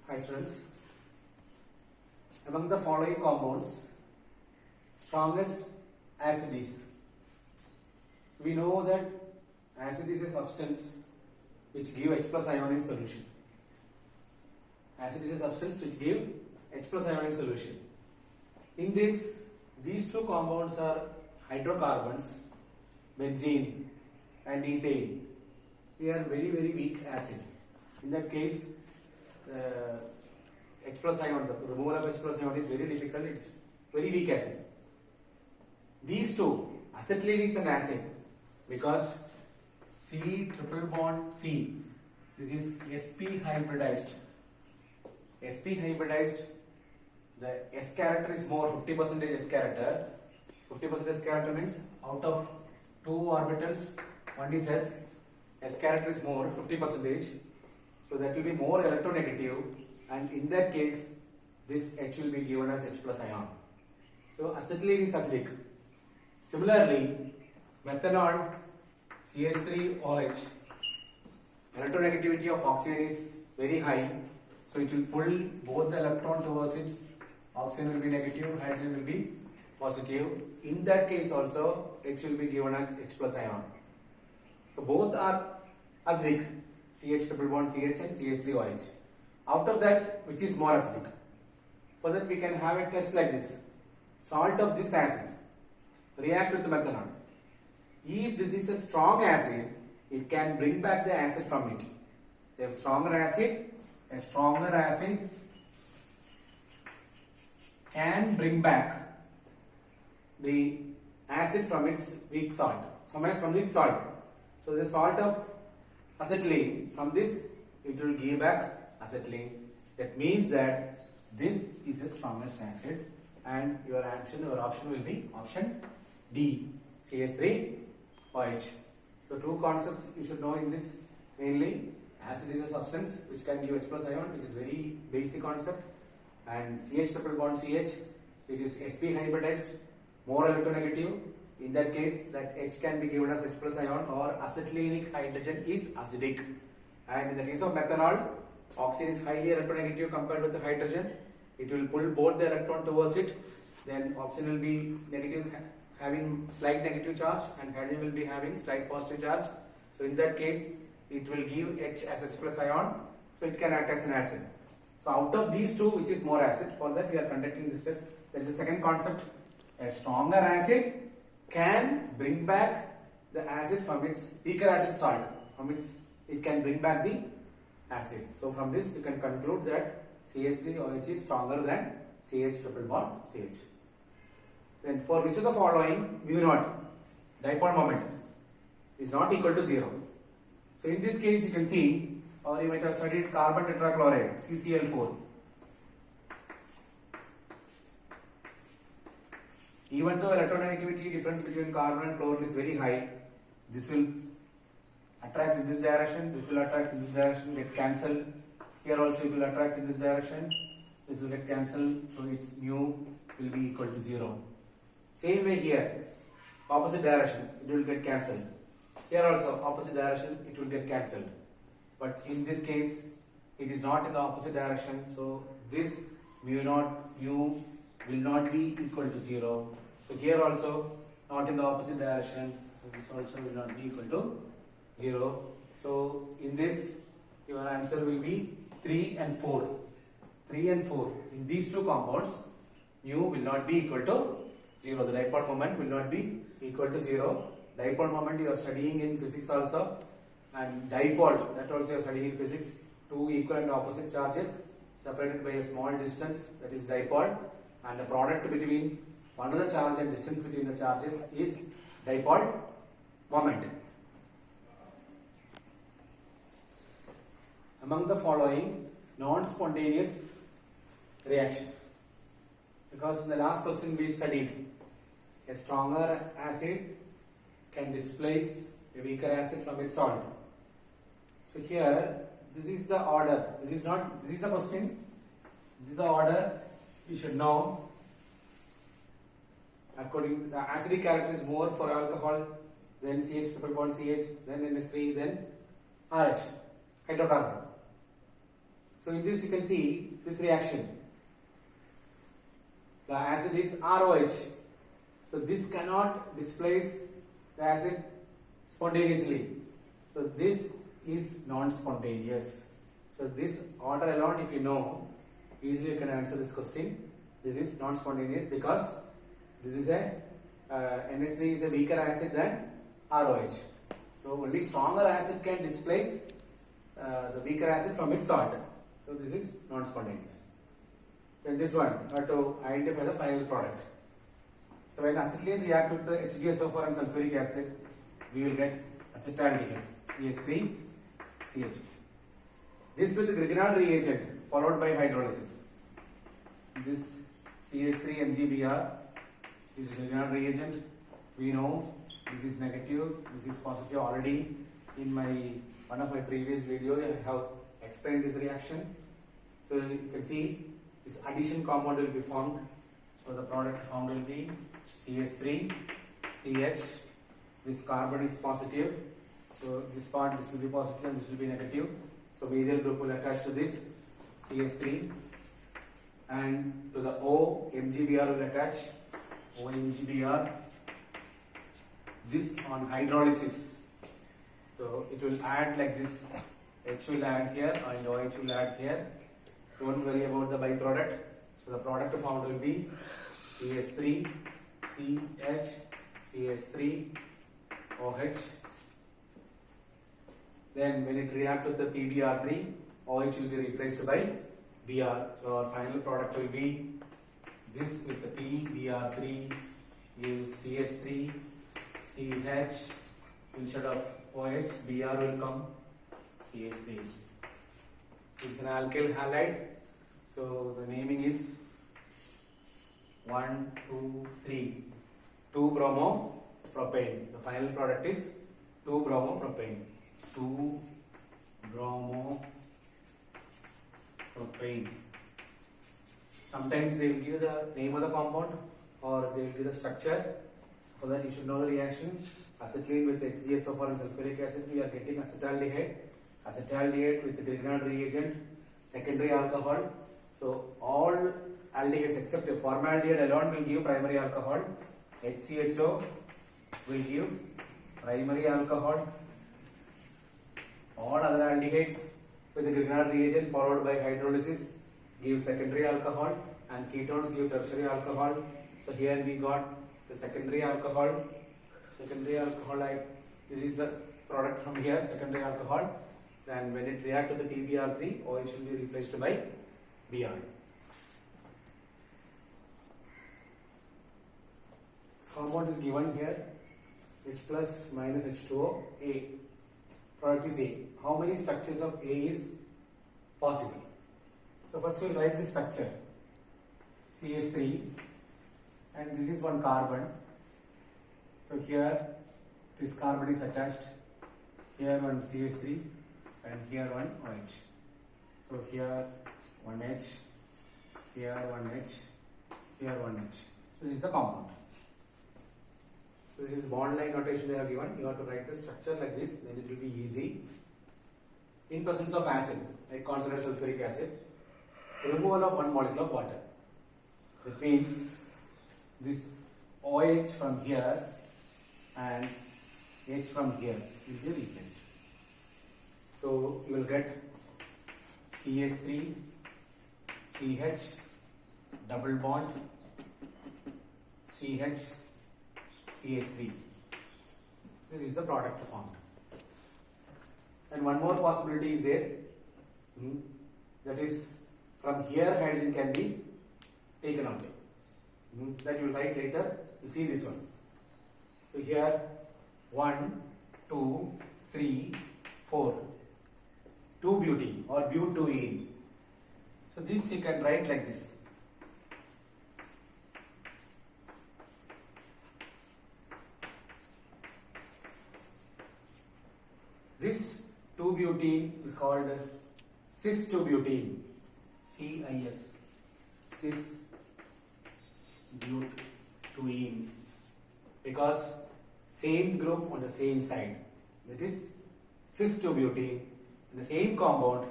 Hi students, among the following compounds, strongest acid is. We know that acid is a substance which give H plus ion in solution. Acid is a substance which give H plus ion in solution. In this, these two compounds are hydrocarbons, benzene and ethane. They are very weak acid. In that case, H plus ion, the removal of H plus ion is very difficult. It's very weak acid. These two, acetylene is an acid because C triple bond C. This is sp hybridized. Sp hybridized. The S character is more, 50% S character. 50% S character means out of two orbitals, one is S. S character is more, 50%. So that will be more electronegative, and in that case, this H will be given as H plus ion. So acetylene is acidic. Similarly, methanol CH3OH, electronegativity of oxygen is very high, so it will pull both the electron towards its. Oxygen will be negative, hydrogen will be positive. In that case also, H will be given as H plus ion. So both are acidic, CH triple bond CH and CH3OH. After that, which is more acidic? For that, we can have a test like this. Salt of this acid react with methanol. If this is a strong acid, it can bring back the acid from it. They have stronger acid, a stronger acid can bring back the acid from its weak salt, from its salt. So the salt of acetylene, from this it will give back acetylene. That means that this is the strongest acid, and your option will be option D, CH3OH. So two concepts you should know in this mainly. Acid is a substance which can give H plus ion, which is very basic concept, and CH triple bond CH, it is sp hybridized, more electronegative. In that case, that H can be given as H plus ion, or acetylenic hydrogen is acidic. And in the case of methanol, oxygen is highly electronegative compared with the hydrogen. It will pull both the electron towards it. Then oxygen will be negative, having slight negative charge, and hydrogen will be having slight positive charge. So in that case, it will give H as H plus ion, so it can act as an acid. So out of these two, which is more acid? For that we are conducting this test. There is a second concept. A stronger acid can bring back the acid from its weaker acid salt. It can bring back the acid. So from this you can conclude that CH3OH is stronger than CH triple bond CH. Then for which of the following mu naught, dipole moment, is not equal to 0? So in this case you can see, or you might have studied carbon tetrachloride, CCl4. Even though electronegativity difference between carbon and chlorine is very high, this will attract in this direction, this will attract in this direction, get cancelled. Here also it will attract in this direction, this will get cancelled, so its mu will be equal to 0. Same way here, opposite direction, it will get cancelled. Here also, opposite direction, it will get cancelled. But in this case, it is not in the opposite direction, so this mu will not be equal to 0. So here also, not in the opposite direction, so this also will not be equal to 0. So in this, your answer will be 3 and 4. 3 and 4. In these two compounds, mu will not be equal to 0. The dipole moment will not be equal to 0. Dipole moment you are studying in physics also, and dipole, that also you are studying in physics. Two equal and opposite charges separated by a small distance, that is dipole, and the product between one of the charge and distance between the charges is dipole moment. Among the following non-spontaneous reaction, because in the last question we studied a stronger acid can displace a weaker acid from its salt. So here, this is the order. This is the question. This is the order you should know. According, the acidic character is more for alcohol, then CH triple bond CH, then NH3, then RH, hydrocarbon. So in this you can see this reaction. The acid is ROH. So this cannot displace the acid spontaneously. So this is non-spontaneous. So this order alone, if you know, easily you can answer this question. This is non-spontaneous because this is a NH3 is a weaker acid than ROH. So only stronger acid can displace the weaker acid from its salt. So this is non-spontaneous. Then this one, you have to identify the final product. So when acetylene react with the HgSO4 and sulfuric acid, we will get acetaldehyde, CH3, CH. This with the Grignard reagent followed by hydrolysis. This CH3 MgBr is Grignard reagent. We know this is negative, this is positive. Already in one of my previous videos I have explained this reaction. So you can see this addition compound will be formed. So the product formed will be CH3, CH. This carbon is positive. So this part, this will be positive and this will be negative. So methyl group will attach to this CH3 and to the O, MgBr will attach, O MgBr. This on hydrolysis. So it will add like this, H will add here and OH will add here. Don't worry about the byproduct. So the product formed will be CH3, CH, CH3, OH. Then when it reacts with the PBr3, OH will be replaced by Br. So our final product will be this with the PBr3 is CH3, CH, instead of OH, Br will come CH3. It's an alkyl halide. So the naming is 1, 2, 3. 2-bromopropane. The final product is 2-bromopropane. 2-bromopropane. Sometimes they will give the name of the compound or they will give the structure. For that you should know the reaction. Acetylene with HgSO4 and sulfuric acid, we are getting acetaldehyde. Acetaldehyde with the Grignard reagent, secondary alcohol. So all aldehydes except formaldehyde alone will give primary alcohol. HCHO will give primary alcohol. All other aldehydes with the Grignard reagent followed by hydrolysis give secondary alcohol, and ketones give tertiary alcohol. So here we got the secondary alcohol. Secondary alcohol, this is the product from here, secondary alcohol. And when it reacts to the PBr3, OH will be replaced by Br. This compound is given here, H plus minus H2O, A. Product is A. How many structures of A is possible? So first we will write the structure. CH3, and this is one carbon. So here this carbon is attached, here one CH3 and here one OH. So here one H, here one H, here one H. This is the compound. So this is bond line notation they have given. You have to write the structure like this, then it will be easy. In presence of acid, like concentrated sulfuric acid, removal of one molecule of water. That means this OH from here and H from here will be replaced. So you will get CH3, CH, double bond, CH, CH3. This is the product formed. And one more possibility is there. That is, from here hydrogen can be taken away. That you will write later. You see this one. So here 1, 2, 3, 4. 2-butene or butene. So this you can write like this. This 2-butene is called cis-2-butene. CIS. Cis-butene. Because same group on the same side. That is cis-2-butene. The same compound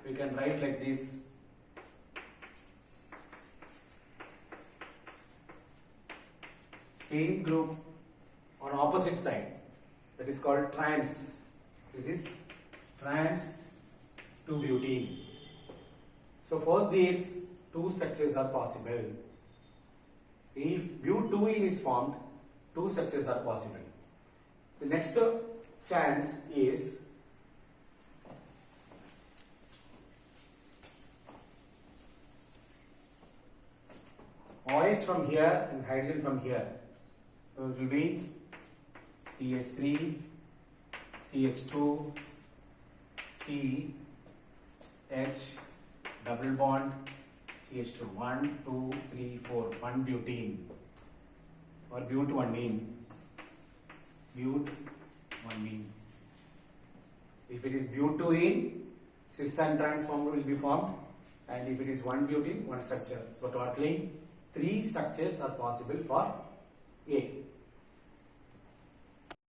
we can write like this. Same group on opposite side, that is called trans. This is trans 2-butene. So for these, two structures are possible. If butene is formed, two structures are possible. The next chance is oils from here and hydrogen from here. So it will be CH3, CH2, C, H, double bond, CH2, 1, 2, 3, 4, 1 butene or but-1-ene. But-1-ene. If it is but-2-ene, cis and trans form will be formed, and if it is 1 butene, one structure. So totally 3 structures are possible for